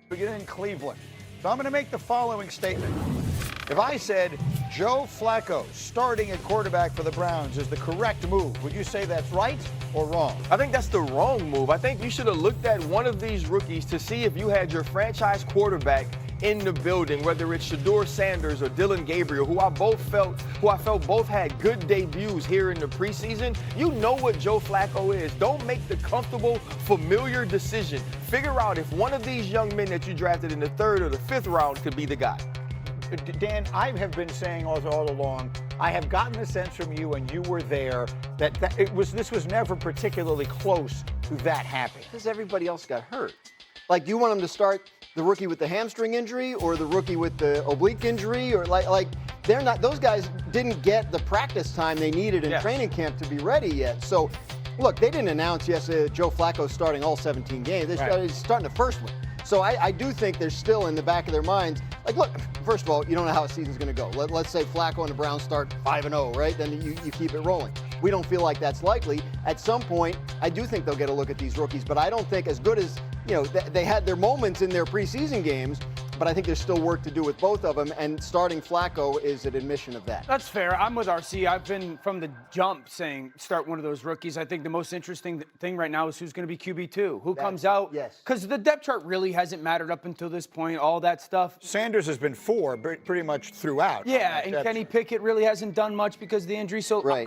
Begin in Cleveland. So I'm going to make the following statement. If I said Joe Flacco starting at quarterback for the Browns is the correct move, would you say that's right or wrong? I think that's the wrong move. I think you should have looked at one of these rookies to see if you had your franchise quarterback in the building, whether it's Shedeur Sanders or Dillon Gabriel, who I felt both had good debuts here in the preseason. You know what Joe Flacco is. Don't make the comfortable, familiar decision. Figure out if one of these young men that you drafted in the 3rd or the 5th round could be the guy. Dan, I have been saying all along, I have gotten the sense from you, and you were there, that this was never particularly close to that happening. Because everybody else got hurt. Like, do you want him to start the rookie with the hamstring injury or the rookie with the oblique injury? Or like they're not, those guys didn't get the practice time they needed in training camp to be ready yet. So, look, they didn't announce yesterday that Joe Flacco's starting all 17 games. They started starting the first one. So I do think they're still in the back of their minds. Like, look, first of all, you don't know how a season's going to go. Let's say Flacco and the Browns start 5-0, right? Then you keep it rolling. We don't feel like that's likely. At some point, I do think they'll get a look at these rookies, but I don't think as good as, they had their moments in their preseason games, but I think there's still work to do with both of them, and starting Flacco is an admission of that. That's fair. I'm with RC. I've been from the jump saying start one of those rookies. I think the most interesting thing right now is who's going to be QB2. Who comes out? Yes. Because the depth chart really hasn't mattered up until this point, all that stuff. Sanders has been 4 pretty much throughout. Yeah, and Kenny Pickett really hasn't done much because of the injury. So right.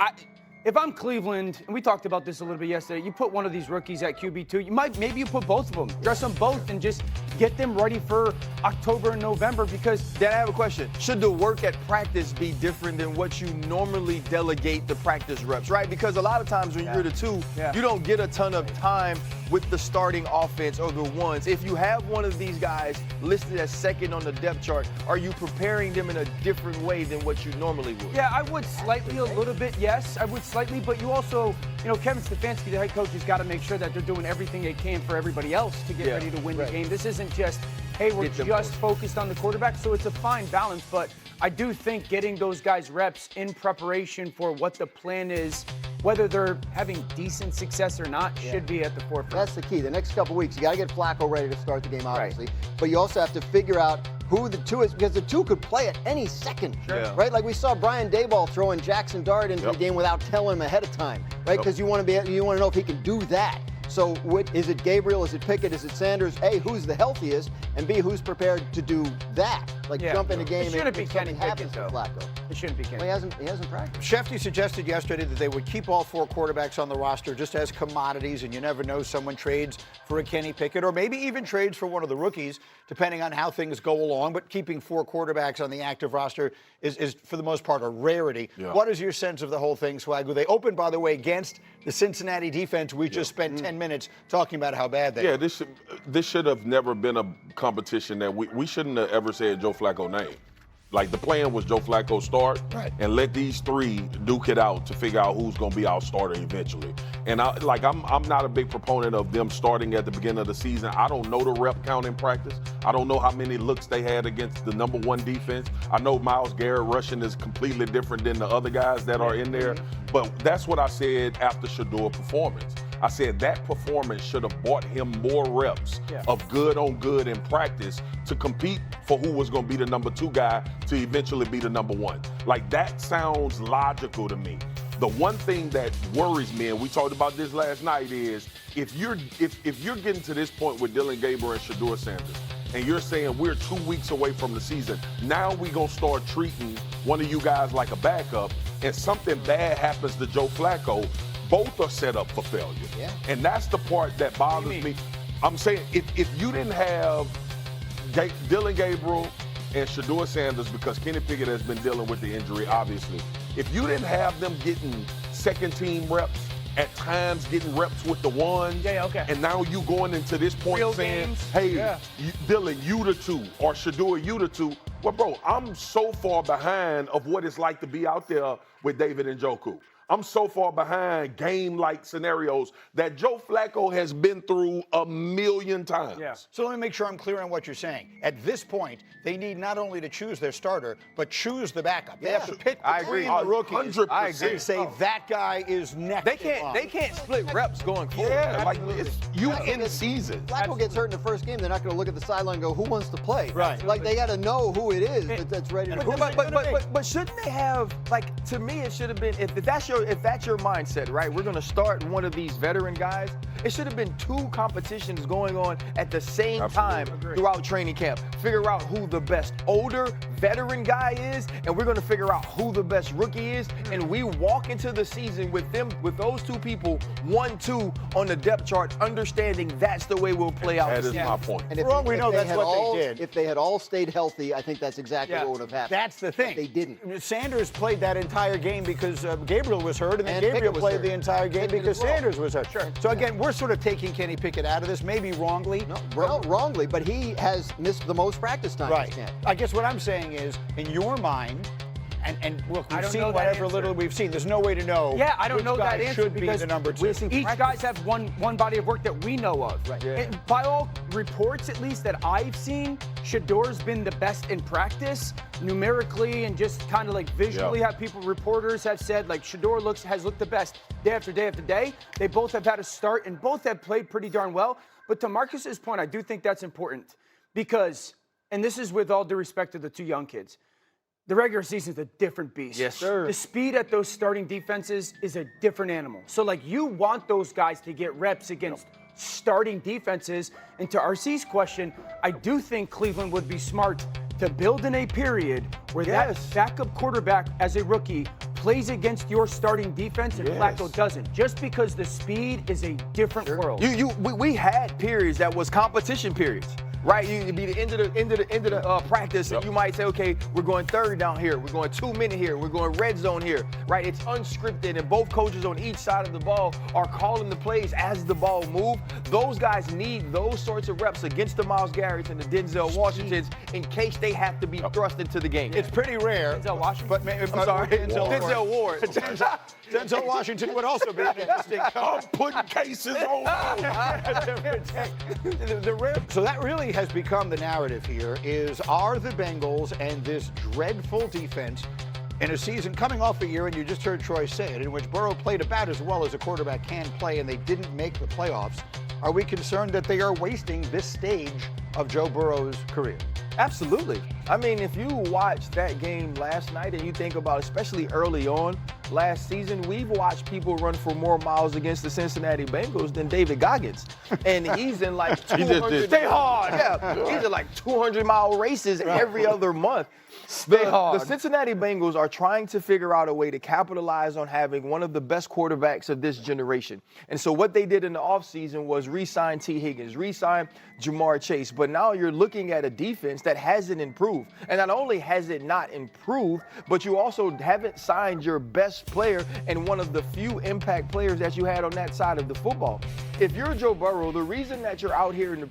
If I'm Cleveland, and we talked about this a little bit yesterday, you put one of these rookies at QB2, maybe you put both of them, dress them both, and just get them ready for October and November because... Dan, I have a question. Should the work at practice be different than what you normally delegate the practice reps, right? Because a lot of times when you're the 2, you don't get a ton of time with the starting offense or the ones. If you have one of these guys listed as 2nd on the depth chart, are you preparing them in a different way than what you normally would? Yeah, I would slightly, a little bit, yes. I would slightly, but you also, Kevin Stefanski, the head coach, has got to make sure that they're doing everything they can for everybody else to get ready to win the game. This isn't just, hey, we're just focused on the quarterback, so it's a fine balance, but I do think getting those guys reps in preparation for what the plan is, whether they're having decent success or not, should be at the forefront. That's the key. The next couple weeks, you got to get Flacco ready to start the game, obviously. But you also have to figure out who the 2 is, because the 2 could play at any second, right? Like we saw Brian Daboll throwing Jackson Dart into the game without telling him ahead of time, right? Because you want to know if he can do that. So is it Gabriel? Is it Pickett? Is it Sanders? A, who's the healthiest? And B, who's prepared to do that? Like jump in the game. It shouldn't be Kenny Pickett, though. Flacco. It shouldn't be Kenny. Well, he hasn't practiced. Shefty suggested yesterday that they would keep all 4 quarterbacks on the roster just as commodities, and you never know, someone trades for a Kenny Pickett or maybe even trades for one of the rookies, depending on how things go along. But keeping 4 quarterbacks on the active roster is for the most part, a rarity. Yeah. What is your sense of the whole thing, Swagoo? They opened, by the way, against the Cincinnati defense. We just spent 10 minutes talking about how bad they are. This should have never been a competition that we shouldn't have ever said Joe Flacco name. Like, the plan was Joe Flacco start and let these 3 duke it out to figure out who's going to be our starter eventually. And I'm not a big proponent of them starting at the beginning of the season. I don't know the rep count in practice. I don't know how many looks they had against the number 1 defense. I know Myles Garrett rushing is completely different than the other guys that are in there. But that's what I said after Shedeur's performance. I said that performance should have bought him more reps of good on good in practice to compete for who was going to be the number 2 guy to eventually be the number 1. Like, that sounds logical to me. The one thing that worries me, and we talked about this last night, is if you're getting to this point with Dillon Gabriel and Shedeur Sanders, and you're saying we're 2 weeks away from the season, now we're going to start treating one of you guys like a backup, and something bad happens to Joe Flacco, both are set up for failure. Yeah. And that's the part that bothers me. I'm saying if you didn't have Dillon Gabriel and Shedeur Sanders, because Kenny Pickett has been dealing with the injury, obviously, if you didn't have them getting second-team reps, at times getting reps with the ones, and now you going into this point saying, hey, Dillon, you the 2, or Shedeur, you the 2. Well, bro, I'm so far behind of what it's like to be out there with David Njoku. I'm so far behind game-like scenarios that Joe Flacco has been through a million times. Yeah. So let me make sure I'm clear on what you're saying. At this point, they need not only to choose their starter, but choose the backup. They have to pick I agree. between the rookies 100%. I agree. and say that guy is next. They can't split reps going forward. Yeah, like it's you in season. Flacco gets hurt in the first game, they're not going to look at the sideline and go, who wants to play? Right. Like, they got to know who it is that's ready to play. But shouldn't they have, like, to me, it should have been, if that's your mindset, right? We're going to start one of these veteran guys. It should have been 2 competitions going on at the same time throughout training camp. Figure out who the best older veteran guy is, and we're going to figure out who the best rookie is. And we walk into the season with those 2 people, 1-2 on the depth chart, understanding that's the way we'll play out. That is my point. And if, For all we know, that's what they did. If they had all stayed healthy, I think that's exactly what would have happened. That's the thing. They didn't. Sanders played that entire game because Gabriel was hurt, and then And Gabriel Pickett was played hurt. the entire game Pickett because as well. Sanders was hurt. Sure. So again, we're sort of taking Kenny Pickett out of this, maybe wrongly. No, wrongly, but he has missed the most practice time. Right. This camp. I guess what I'm saying is, in your mind, and look, I we've don't seen know that whatever answer. little we've seen. There's no way to know. Yeah, I don't which know guy that answer should be because the number 2. each guys have one body of work that we know of. Right. Yeah. And by all reports, at least that I've seen, Shedeur's been the best in practice, numerically and just kind of like visually. How reporters have said, like Shedeur has looked the best day after day after day. They both have had a start and both have played pretty darn well. But to Marcus's point, I do think that's important because, and this is with all due respect to the 2 young kids, the regular season is a different beast. Yes, sir. The speed at those starting defenses is a different animal. So, like, you want those guys to get reps against starting defenses. And to RC's question, I do think Cleveland would be smart to build in a period where that backup quarterback as a rookie plays against your starting defense and Flacco doesn't. Just because the speed is a different world. We had periods that was competition periods. Right, you'd be the end of the practice, and you might say, okay, we're going 3rd down here, we're going 2-minute here, we're going red zone here, right? It's unscripted, and both coaches on each side of the ball are calling the plays as the ball moves. Those guys need those sorts of reps against the Myles Garretts and the Denzel Washingtons in case they have to be thrust into the game. It's pretty rare. Denzel Washington? But I'm sorry, Denzel Ward. Denzel Washington would also be an interesting. I'm putting cases on. So that really has become the narrative here is, are the Bengals and this dreadful defense in a season coming off a year, and you just heard Troy say it, in which Burrow played about as well as a quarterback can play and they didn't make the playoffs, are we concerned that they are wasting this stage of Joe Burrow's career? Absolutely. I mean, if you watch that game last night and you think about, especially early on last season, we've watched people run for more miles against the Cincinnati Bengals than David Goggins. And he's in like 200. Stay hard. Yeah, he's in like 200-mile races every other month. The Cincinnati Bengals are trying to figure out a way to capitalize on having one of the best quarterbacks of this generation. And so what they did in the offseason was re-sign T. Higgins, re-sign Jamar Chase. But now you're looking at a defense that hasn't improved. And not only has it not improved, but you also haven't signed your best player and one of the few impact players that you had on that side of the football. If you're Joe Burrow, the reason that you're out here in the